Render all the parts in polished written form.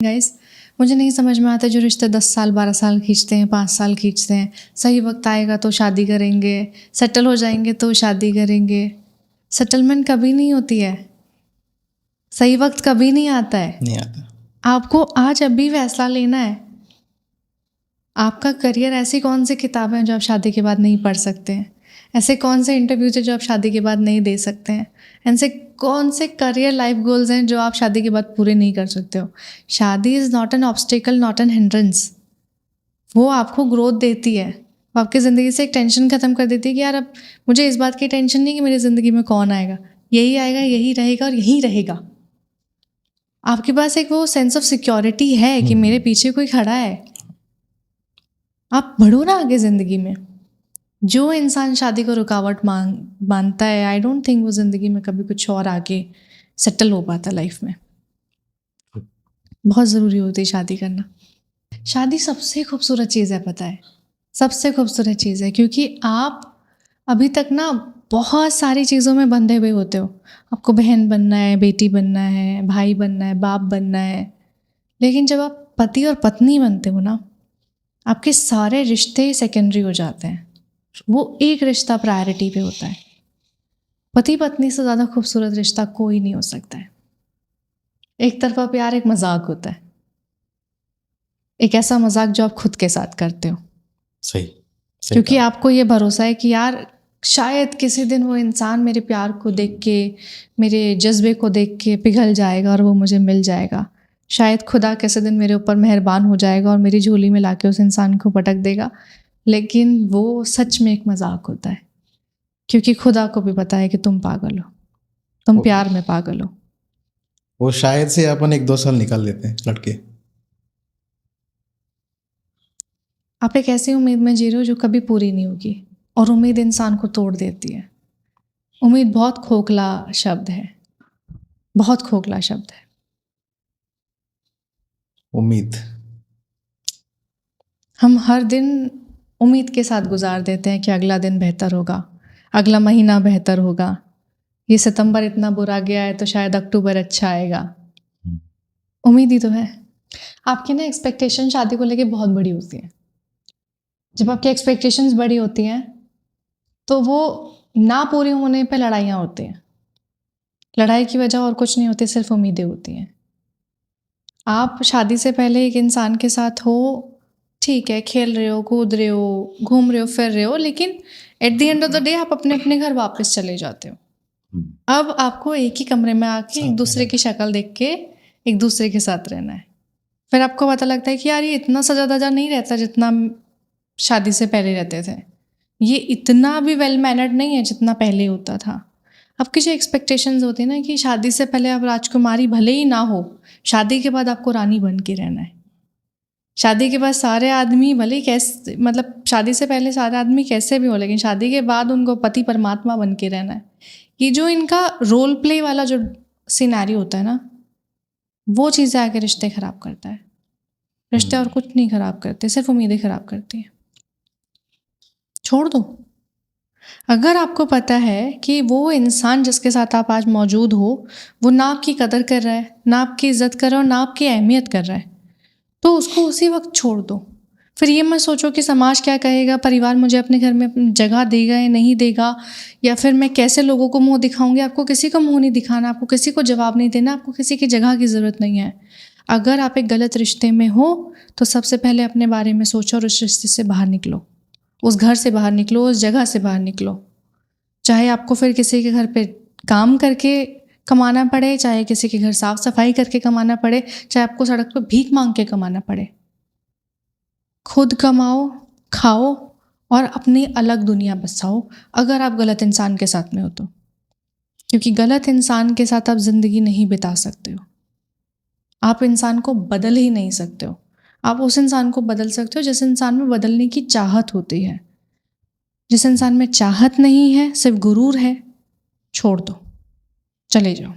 Guys, मुझे नहीं समझ में आता जो रिश्ते 10 साल 12 साल खींचते हैं, 5 साल खींचते हैं। सही वक्त आएगा तो शादी करेंगे, सेटल हो जाएंगे तो शादी करेंगे। सेटलमेंट कभी नहीं होती है, सही वक्त कभी नहीं आता है। नहीं आता। आपको आज अभी फैसला लेना है। आपका करियर, ऐसी कौन सी किताबें हैं जो आप शादी के बाद नहीं पढ़ सकते हैं? ऐसे कौन से इंटरव्यूज हैं जो आप शादी के बाद नहीं दे सकते हैं? ऐसे कौन से करियर लाइफ गोल्स हैं जो आप शादी के बाद पूरे नहीं कर सकते हो? शादी is not an obstacle, not an hindrance. वो आपको ग्रोथ देती है। वो आपकी ज़िंदगी से एक टेंशन ख़त्म कर देती है कि यार अब मुझे इस बात की टेंशन नहीं कि मेरी ज़िंदगी में कौन आएगा, यही आएगा, यही रहेगा और यही रहेगा। आपके पास एक वो सेंस ऑफ सिक्योरिटी है कि मेरे पीछे कोई खड़ा है। आप बढ़ो ना आगे ज़िंदगी में। जो इंसान शादी को रुकावट मानता है, आई डोंट थिंक वो ज़िंदगी में कभी कुछ और आगे सेटल हो पाता लाइफ में। बहुत ज़रूरी होती है शादी करना। शादी सबसे खूबसूरत चीज़ है, पता है, सबसे खूबसूरत चीज़ है, क्योंकि आप अभी तक ना बहुत सारी चीज़ों में बंधे हुए होते हो। आपको बहन बनना है, बेटी बनना है, भाई बनना है, बाप बनना है। लेकिन जब आप पति और पत्नी बनते हो ना, आपके सारे रिश्ते सेकेंडरी हो जाते हैं। वो एक रिश्ता प्रायोरिटी पे होता है। पति पत्नी से ज़्यादा खूबसूरत रिश्ता कोई नहीं हो सकता है। एक तरफा प्यार एक मजाक होता है, एक ऐसा मजाक जो आप खुद के साथ करते हो। सही क्योंकि कहा। आपको ये भरोसा है कि यार शायद किसी दिन वो इंसान मेरे प्यार को देख के, मेरे जज्बे को देख के पिघल जाएगा और वो मुझे मिल जाएगा। शायद खुदा किसी दिन मेरे ऊपर मेहरबान हो जाएगा और मेरी झोली में लाके उस इंसान को पटक देगा। लेकिन वो सच में एक मजाक होता है, क्योंकि खुदा को भी पता है कि तुम पागल हो, तुम प्यार में पागल हो। वो शायद से अपन 1-2 साल निकाल लेते हैं लड़के। आप एक ऐसी उम्मीद में जी रहे हो जो कभी पूरी नहीं होगी, और उम्मीद इंसान को तोड़ देती है। उम्मीद बहुत खोखला शब्द है, बहुत खोखला शब्द है। उम्मीद। हम हर दिन उम्मीद के साथ गुजार देते हैं कि अगला दिन बेहतर होगा, अगला महीना बेहतर होगा। ये सितंबर इतना बुरा गया है तो शायद अक्टूबर अच्छा आएगा। उम्मीद ही तो है। आपकी ना एक्सपेक्टेशन शादी को लेके बहुत बड़ी होती है। जब आपकी एक्सपेक्टेशंस बड़ी होती हैं तो वो ना पूरी होने पे लड़ाइयाँ होती हैं। लड़ाई की वजह और कुछ नहीं होती, सिर्फ उम्मीदें होती हैं। आप शादी से पहले एक इंसान के साथ हो, ठीक है, खेल रहे हो, कूद रहे हो, घूम रहे हो, फिर रहे हो, लेकिन at the end of the day आप अपने अपने घर वापस चले जाते हो। अब आपको एक ही कमरे में आके एक दूसरे की शक्ल देख के एक दूसरे के साथ रहना है। फिर आपको पता लगता है कि यार ये इतना सजा धजा नहीं रहता जितना शादी से पहले रहते थे। ये इतना भी वेल मैनर्ड नहीं है जितना पहले होता था। आपकी जो एक्सपेक्टेशंस होती है ना कि शादी से पहले आप राजकुमारी भले ही ना हो, शादी के बाद आपको रानी बन के रहना है। शादी के बाद सारे आदमी भले ही कैसे, मतलब शादी से पहले सारे आदमी कैसे भी हो, लेकिन शादी के बाद उनको पति परमात्मा बन के रहना है। ये जो इनका रोल प्ले वाला जो सिनेरियो होता है ना, वो चीज़ें आके रिश्ते ख़राब करता है। रिश्ते और कुछ नहीं ख़राब करते, सिर्फ उम्मीदें ख़राब करती हैं। छोड़ दो। अगर आपको पता है कि वो इंसान जिसके साथ आप आज मौजूद हो वो ना आपकी कदर कर रहा है, ना आपकी इज्जत कर रहा है और ना आपकी अहमियत कर रहा है, तो उसको उसी वक्त छोड़ दो। फिर ये मत सोचो कि समाज क्या कहेगा, परिवार मुझे अपने घर में अपनी जगह देगा या नहीं देगा, या फिर मैं कैसे लोगों को मुंह दिखाऊंगी। आपको किसी को मुंह नहीं दिखाना, आपको किसी को जवाब नहीं देना, आपको किसी की जगह की ज़रूरत नहीं है। अगर आप एक गलत रिश्ते में हो तो सबसे पहले अपने बारे में सोचो और उस रिश्ते से बाहर निकलो, उस घर से बाहर निकलो, उस जगह से बाहर निकलो। चाहे आपको फिर किसी के घर पे काम करके कमाना पड़े, चाहे किसी के घर साफ सफाई करके कमाना पड़े, चाहे आपको सड़क पर भीख मांग के कमाना पड़े। खुद कमाओ, खाओ और अपनी अलग दुनिया बसाओ, अगर आप गलत इंसान के साथ में हो तो। क्योंकि गलत इंसान के साथ आप ज़िंदगी नहीं बिता सकते हो। आप इंसान को बदल ही नहीं सकते हो। आप उस इंसान को बदल सकते हो जिस इंसान में बदलने की चाहत होती है। जिस इंसान में चाहत नहीं है, सिर्फ गुरूर है, छोड़ दो, चले जाओ।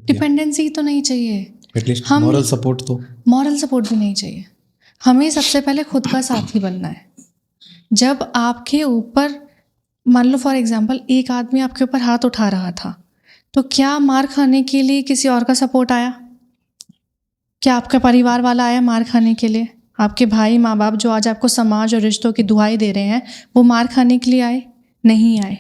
डिपेंडेंसी तो नहीं चाहिए, एटलीस्ट हम मॉरल सपोर्ट तो। मॉरल सपोर्ट भी नहीं चाहिए। हमें सबसे पहले खुद का साथी बनना है। जब आपके ऊपर, मान लो फॉर एग्जांपल, एक आदमी आपके ऊपर हाथ उठा रहा था, तो क्या मार खाने के लिए किसी और का सपोर्ट आया? क्या आपका परिवार वाला आया मार खाने के लिए? आपके भाई माँ बाप जो आज आपको समाज और रिश्तों की दुहाई दे रहे हैं, वो मार खाने के लिए आए? नहीं आए।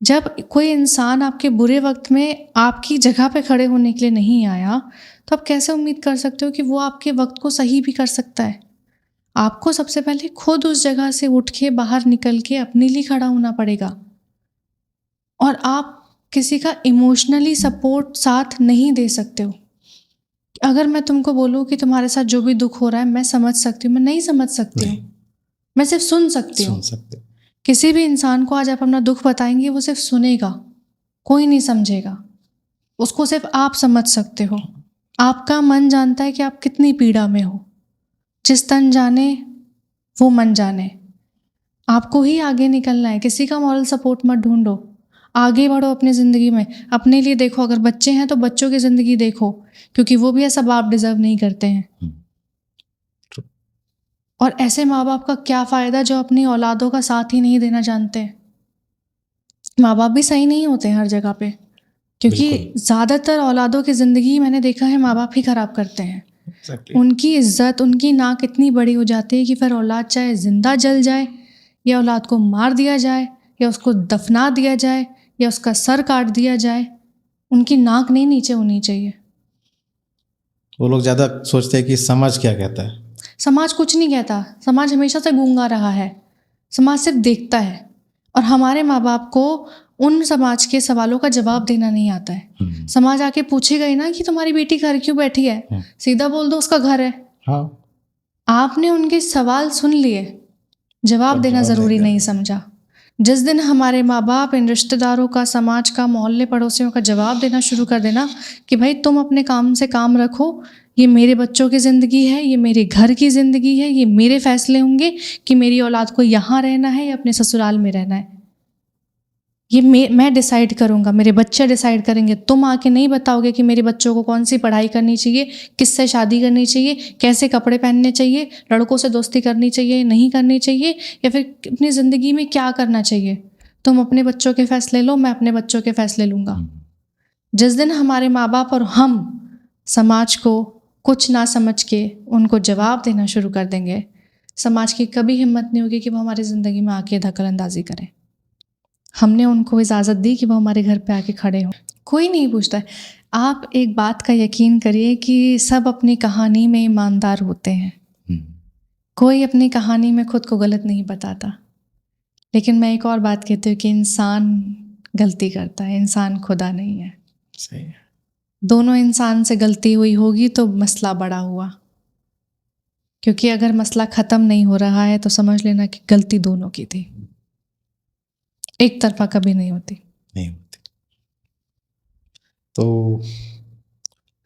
जब कोई इंसान आपके बुरे वक्त में आपकी जगह पे खड़े होने के लिए नहीं आया, तो आप कैसे उम्मीद कर सकते हो कि वो आपके वक्त को सही भी कर सकता है? आपको सबसे पहले खुद उस जगह से उठ के बाहर निकल के अपने लिए खड़ा होना पड़ेगा। और आप किसी का इमोशनली सपोर्ट साथ नहीं दे सकते हो। अगर मैं तुमको बोलूँ कि तुम्हारे साथ जो भी दुख हो रहा है मैं समझ सकती हूँ, मैं नहीं समझ सकती हूँ। मैं सिर्फ सुन सकती हूँ। सुन सकते। किसी भी इंसान को आज आप अपना दुख बताएंगे, वो सिर्फ सुनेगा, कोई नहीं समझेगा। उसको सिर्फ आप समझ सकते हो। आपका मन जानता है कि आप कितनी पीड़ा में हो। जिस तन जाने वो मन जाने। आपको ही आगे निकलना है, किसी का मॉरल सपोर्ट मत ढूंढो। आगे बढ़ो अपनी ज़िंदगी में, अपने लिए देखो। अगर बच्चे हैं तो बच्चों की ज़िंदगी देखो, क्योंकि वो भी ऐसा बाप डिज़र्व नहीं करते हैं। और ऐसे माँ बाप का क्या फ़ायदा जो अपनी औलादों का साथ ही नहीं देना जानते हैं। माँ बाप भी सही नहीं होते हैं हर जगह पे, क्योंकि ज़्यादातर औलादों की ज़िंदगी मैंने देखा है माँ बाप ही ख़राब करते हैं। उनकी इज्जत, उनकी नाक इतनी बड़ी हो जाती है कि फिर औलाद चाहे ज़िंदा जल जाए, या औलाद को मार दिया जाए, या उसको दफना दिया जाए, या उसका सर काट दिया जाए, उनकी नाक नहीं नीचे होनी चाहिए। वो लोग ज़्यादा सोचते हैं कि समाज क्या कहता है। समाज कुछ नहीं कहता। समाज हमेशा से गूंगा रहा है। समाज सिर्फ देखता है। और हमारे माँ बाप को उन समाज के सवालों का जवाब देना नहीं आता है। समाज आके पूछेगा ही ना कि तुम्हारी बेटी घर क्यों बैठी है, सीधा बोल दो उसका घर है। हाँ, आपने उनके सवाल सुन लिए, जवाब देना ज़रूरी नहीं समझा। जिस दिन हमारे माँ बाप इन रिश्तेदारों का, समाज का, मोहल्ले पड़ोसियों का जवाब देना शुरू कर देना कि भाई तुम अपने काम से काम रखो, ये मेरे बच्चों की ज़िंदगी है, ये मेरे घर की ज़िंदगी है, ये मेरे फैसले होंगे कि मेरी औलाद को यहाँ रहना है या अपने ससुराल में रहना है, ये मैं डिसाइड करूँगा, मेरे बच्चे डिसाइड करेंगे। तुम आके नहीं बताओगे कि मेरे बच्चों को कौन सी पढ़ाई करनी चाहिए, किससे शादी करनी चाहिए, कैसे कपड़े पहनने चाहिए, लड़कों से दोस्ती करनी चाहिए नहीं करनी चाहिए, या फिर अपनी ज़िंदगी में क्या करना चाहिए। तुम अपने बच्चों के फैसले लो, मैं अपने बच्चों के फैसले लूँगा। जिस दिन हमारे माँ बाप और हम समाज को कुछ ना समझ के उनको जवाब देना शुरू कर देंगे, समाज की कभी हिम्मत नहीं होगी कि वो हमारी ज़िंदगी में आके दखल अंदाजी करें। हमने उनको इजाज़त दी कि वो हमारे घर पे आके खड़े हों। कोई नहीं पूछता है। आप एक बात का यकीन करिए कि सब अपनी कहानी में ईमानदार होते हैं। कोई अपनी कहानी में खुद को गलत नहीं बताता। लेकिन मैं एक और बात कहती हूँ कि इंसान गलती करता है, इंसान खुदा नहीं है। सही है। दोनों इंसान से गलती हुई होगी तो मसला बड़ा हुआ, क्योंकि अगर मसला ख़त्म नहीं हो रहा है तो समझ लेना कि गलती दोनों की थी, एक तरफा कभी नहीं होती। नहीं होती। तो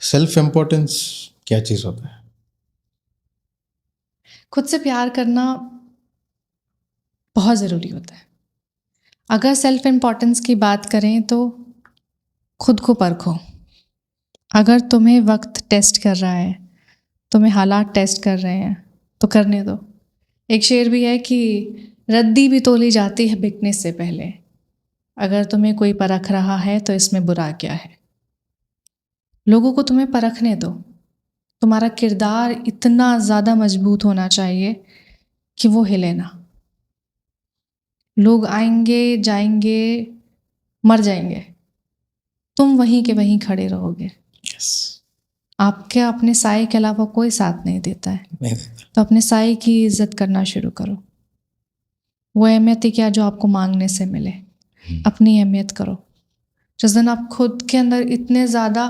सेल्फ इम्पोर्टेंस क्या चीज़ होता है? खुद से प्यार करना बहुत ज़रूरी होता है। अगर सेल्फ इम्पोर्टेंस की बात करें तो खुद को परखो। अगर तुम्हें वक्त टेस्ट कर रहा है, तुम्हें हालात टेस्ट कर रहे हैं, तो करने दो। एक शेर भी है कि रद्दी भी तोली जाती है बिकने से पहले। अगर तुम्हें कोई परख रहा है तो इसमें बुरा क्या है। लोगों को तुम्हें परखने दो। तुम्हारा किरदार इतना ज़्यादा मजबूत होना चाहिए कि वो हिले ना। लोग आएंगे, जाएंगे, मर जाएंगे, तुम वहीं के वहीं खड़े रहोगे। आपके अपने साए के अलावा कोई साथ नहीं देता है। नहीं देता। तो अपने साए की इज्जत करना शुरू करो। वो अहमियत ही क्या जो आपको मांगने से मिले। अपनी अहमियत करो। जिस दिन आप खुद के अंदर इतने ज़्यादा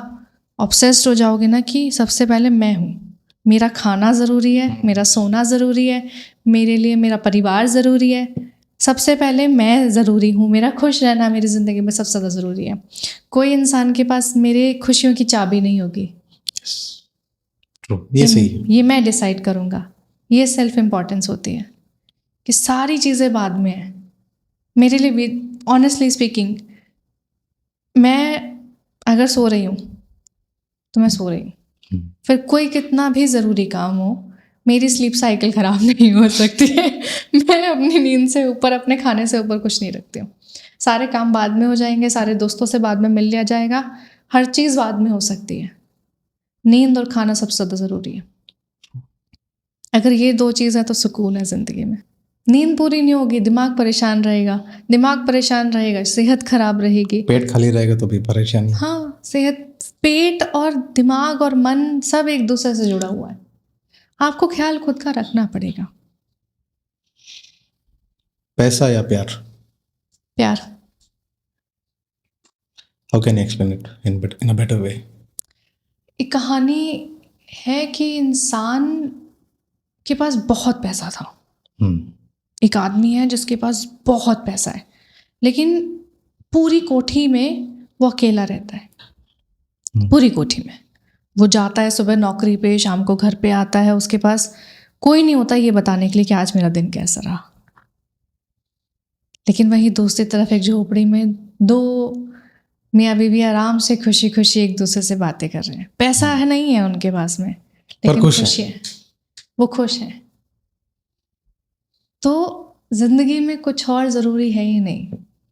ऑब्सेस्ड हो जाओगे ना कि सबसे पहले मैं हूँ, मेरा खाना ज़रूरी है, मेरा सोना ज़रूरी है, मेरे लिए मेरा परिवार ज़रूरी है, सबसे पहले मैं ज़रूरी हूँ, मेरा खुश रहना मेरी ज़िंदगी में सबसे ज़्यादा ज़रूरी है। कोई इंसान के पास मेरे खुशियों की चाबी नहीं होगी। ये सही है। ये मैं डिसाइड करूँगा। ये सेल्फ इम्पोर्टेंस होती है कि सारी चीज़ें बाद में हैं। मेरे लिए भी ऑनेस्टली स्पीकिंग, मैं अगर सो रही हूँ तो मैं सो रही हूँ। फिर कोई कितना भी ज़रूरी काम हो, मेरी स्लीप साइकिल ख़राब नहीं हो सकती है। मैं अपनी नींद से ऊपर, अपने खाने से ऊपर कुछ नहीं रखती हूँ। सारे काम बाद में हो जाएंगे, सारे दोस्तों से बाद में मिल लिया जाएगा, हर चीज़ बाद में हो सकती है। नींद और खाना सबसे ज़्यादा ज़रूरी है। अगर ये 2 चीज़ है तो सुकून है ज़िंदगी में। नींद पूरी नहीं होगी, दिमाग परेशान रहेगा, सेहत खराब रहेगी। पेट खाली रहेगा तो भी परेशानी। हाँ, पेट और दिमाग और मन सब एक दूसरे से जुड़ा हुआ है। आपको ख्याल खुद का रखना पड़ेगा। पैसा या प्यार? प्यार। How can you explain it in a better way? एक कहानी है कि इंसान के पास बहुत पैसा था। एक आदमी है जिसके पास बहुत पैसा है, लेकिन पूरी कोठी में वो अकेला रहता है। पूरी कोठी में वो जाता है, सुबह नौकरी पे, शाम को घर पे आता है, उसके पास कोई नहीं होता ये बताने के लिए कि आज मेरा दिन कैसा रहा। लेकिन वहीं दूसरी तरफ एक झोपड़ी में 2 मियाँ बीवी आराम से खुशी खुशी एक दूसरे से बातें कर रहे हैं। पैसा है नहीं है उनके पास में, लेकिन खुशी है, वो खुश हैं। तो जिंदगी में कुछ और ज़रूरी है ही नहीं।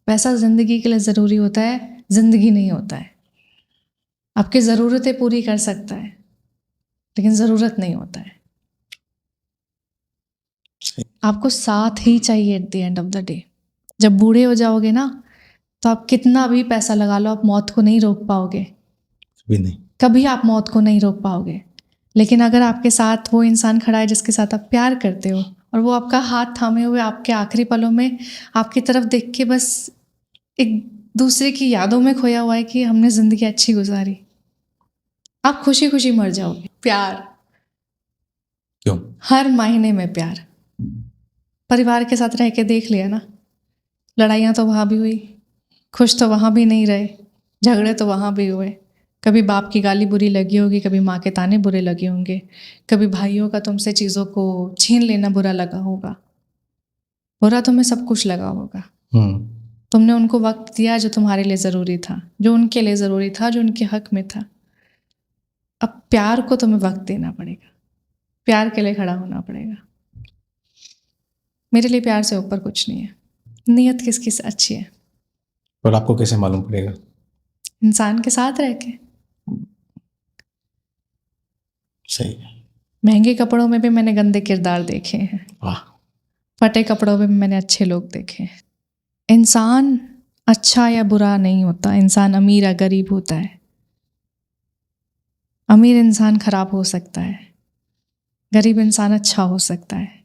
पैसा ज़िंदगी के लिए ज़रूरी होता है, ज़िंदगी नहीं होता है। आपकी ज़रूरतें पूरी कर सकता है, लेकिन ज़रूरत नहीं होता है। आपको साथ ही चाहिए at the end of the day. जब बूढ़े हो जाओगे ना, तो आप कितना भी पैसा लगा लो, आप मौत को नहीं रोक पाओगे। कभी आप मौत को नहीं रोक पाओगे। लेकिन अगर आपके साथ वो इंसान खड़ा है जिसके साथ आप प्यार करते हो, और वो आपका हाथ थामे हुए आपके आखिरी पलों में आपकी तरफ देख के बस एक दूसरे की यादों में खोया हुआ है कि हमने ज़िंदगी अच्छी गुजारी, आप खुशी खुशी मर जाओगे। प्यार। क्यों? हर महीने में प्यार। परिवार के साथ रह के देख लिया ना, लड़ाइयाँ तो वहाँ भी हुई, खुश तो वहाँ भी नहीं रहे, झगड़े तो वहाँ भी हुए। कभी बाप की गाली बुरी लगी होगी, कभी माँ के ताने बुरे लगे होंगे, कभी भाइयों का तुमसे चीज़ों को छीन लेना बुरा लगा होगा। बुरा तुम्हें सब कुछ लगा होगा। तुमने उनको वक्त दिया जो तुम्हारे लिए ज़रूरी था, जो उनके लिए ज़रूरी था, जो उनके हक में था। अब प्यार को तुम्हें वक्त देना पड़ेगा, प्यार के लिए खड़ा होना पड़ेगा। मेरे लिए प्यार से ऊपर कुछ नहीं है। नीयत किसकी अच्छी है, पर आपको कैसे मालूम पड़ेगा? इंसान के साथ रह के। सही है। महंगे कपड़ों में भी मैंने गंदे किरदार देखे हैं, फटे कपड़ों में भी मैंने अच्छे लोग देखे हैं। इंसान अच्छा या बुरा नहीं होता, इंसान अमीर या गरीब होता है। अमीर इंसान खराब हो सकता है, गरीब इंसान अच्छा हो सकता है।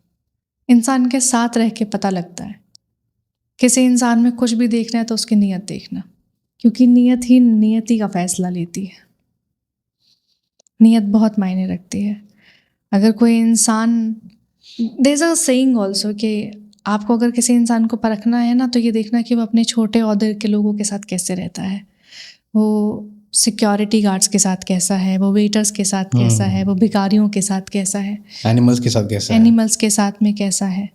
इंसान के साथ रह के पता लगता है। किसी इंसान में कुछ भी देखना है तो उसकी नीयत देखना, क्योंकि नीयत ही नियति का फैसला लेती है। नीयत बहुत मायने रखती है। अगर कोई इंसान, there is a saying also कि आपको अगर किसी इंसान को परखना है ना, तो ये देखना कि वो अपने छोटे ओहदे के लोगों के साथ कैसे रहता है, वो सिक्योरिटी गार्ड्स के साथ कैसा है, वो वेटर्स के साथ कैसा है, वो भिखारियों के साथ कैसा है, एनिमल्स के साथ कैसा है, एनिमल्स के साथ में कैसा है।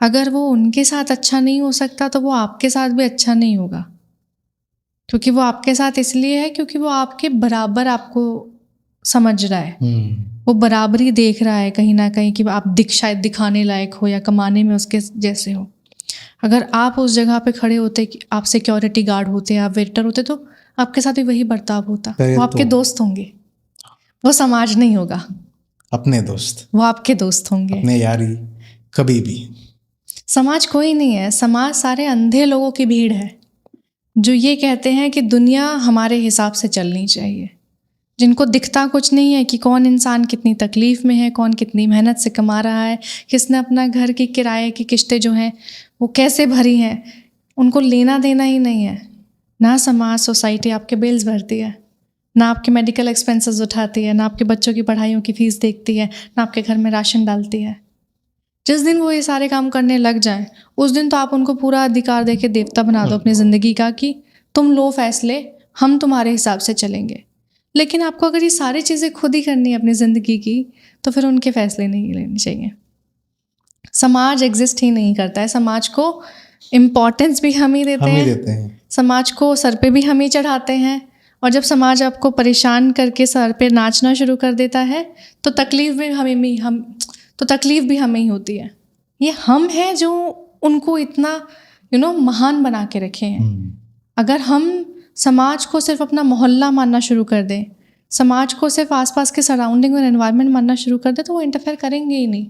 अगर वो उनके साथ अच्छा नहीं हो सकता तो वो आपके साथ भी अच्छा नहीं होगा। क्योंकि वो आपके साथ इसलिए है क्योंकि वो आपके बराबर आपको समझ रहा है, वो बराबरी देख रहा है कहीं ना कहीं कि आप शायद दिखाने लायक हो या कमाने में उसके जैसे हो। अगर आप उस जगह पे खड़े होते, आप सिक्योरिटी गार्ड होते, आप वेटर होते, तो आपके साथ भी वही बर्ताव होता। वो आपके दोस्त होंगे, वो समाज नहीं होगा। अपने दोस्त, वो आपके दोस्त होंगे, अपने यारी। कभी भी समाज कोई नहीं है, समाज सारे अंधे लोगों की भीड़ है जो ये कहते हैं कि दुनिया हमारे हिसाब से चलनी चाहिए, जिनको दिखता कुछ नहीं है कि कौन इंसान कितनी तकलीफ़ में है, कौन कितनी मेहनत से कमा रहा है, किसने अपना घर की किराए की किस्तें जो हैं वो कैसे भरी हैं। उनको लेना देना ही नहीं है। ना समाज सोसाइटी आपके बिल्स भरती है, ना आपके मेडिकल एक्सपेंसेस उठाती है, ना आपके बच्चों की पढ़ाइयों की फ़ीस देखती है, ना आपके घर में राशन डालती है। जिस दिन वो ये सारे काम करने लग जाएं, उस दिन तो आप उनको पूरा अधिकार दे के देवता बना दो अपनी ज़िंदगी का कि तुम लो फैसले, हम तुम्हारे हिसाब से चलेंगे। लेकिन आपको अगर ये सारी चीज़ें खुद ही करनी है अपनी ज़िंदगी की, तो फिर उनके फैसले नहीं लेने चाहिए। समाज एग्जिस्ट ही नहीं करता है। समाज को इम्पोर्टेंस भी हम ही देते हैं, समाज को सर पे भी हम ही चढ़ाते हैं। और जब समाज आपको परेशान करके सर पे नाचना शुरू कर देता है तो तकलीफ़ भी हमें ही होती है। ये हम हैं जो उनको इतना महान बना के रखे हैं। अगर हम समाज को सिर्फ अपना मोहल्ला मानना शुरू कर दें, समाज को सिर्फ आसपास के सराउंडिंग और एनवायरनमेंट मानना शुरू कर दे तो वो इंटरफेयर करेंगे ही नहीं।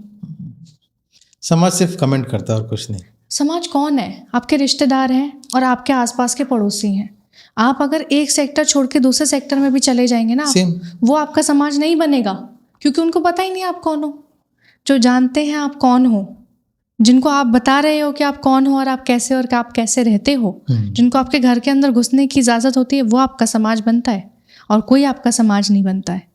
समाज सिर्फ कमेंट करता है और कुछ नहीं। समाज कौन है? आपके रिश्तेदार हैं और आपके आसपास के पड़ोसी हैं। आप अगर एक सेक्टर छोड़ के दूसरे सेक्टर में भी चले जाएंगे ना, सेम। वो आपका समाज नहीं बनेगा, क्योंकि उनको पता ही नहीं आप कौन हो। जो जानते हैं आप कौन हो, जिनको आप बता रहे हो कि आप कौन हो और आप कैसे और आप कैसे रहते हो, जिनको आपके घर के अंदर घुसने की इजाज़त होती है, वो आपका समाज बनता है और कोई आपका समाज नहीं बनता है।